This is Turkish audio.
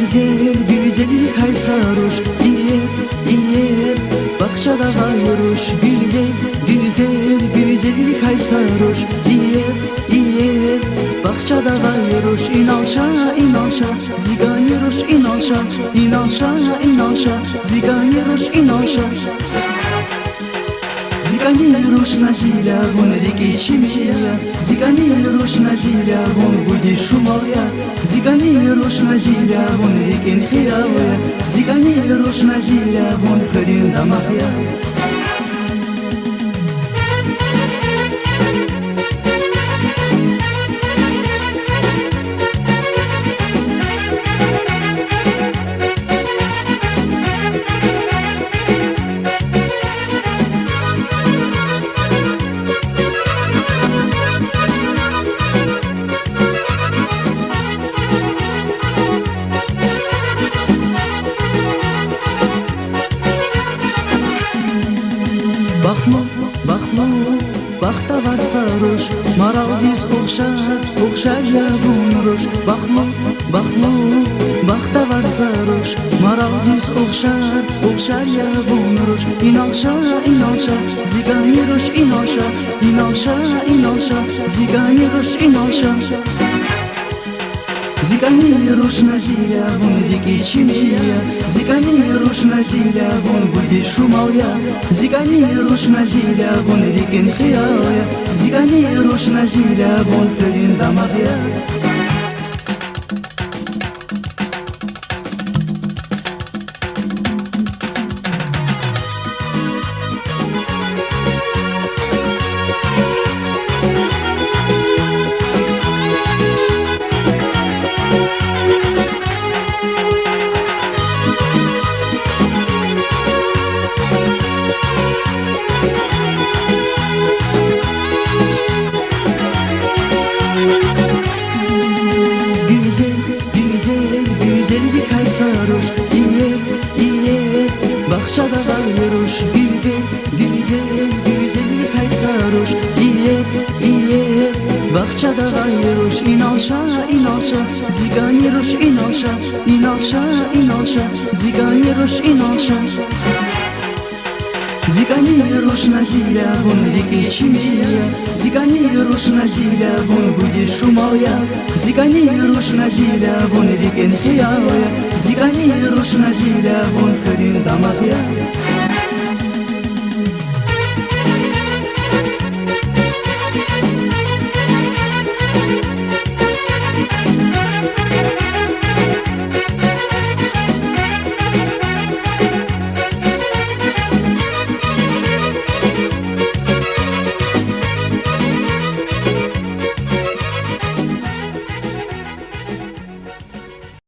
Güzel güzellik hay sarhoş, iyer bahçada kayroş. Güzel güzellik hay sarhoş, iyer bahçada kayroş. İnalşa ziganiroş, inalşa ziganiroş, ziganiroş nazila vun rigi çimiya, ziganiroş nazila vun budi şumaya, ziganiroş nazila vun rigin xiyaya, ziganiroş nazila vun xerin damaya. Baxta var sarhoş, maral diz oxşar yavunroş. Baxta var sarhoş, maral diz oxşar yavunroş. İnalşa ziganiroş, inalşa ziganiroş, ziganiroş nazila vun rigi çimiya, ziganiroş nazila vun budi şumaya, ziganiroş nazila vun rigin xiyaya, ziganiroş nazila vun xerin damaya. Güzellik hay sarhoş, iyer bahçada kayroş. Güzellik hay sarhoş, iyer bahçada kayroş. İnalşa ziganiroş, inalşa ziganiroş, ziganiroş nazila vun rigi çimiya, ziganiroş nazila vun budi şumaya, ziganiroş nazila vun rigin xiyaya, ziganiroş nazila vun xerin damaya.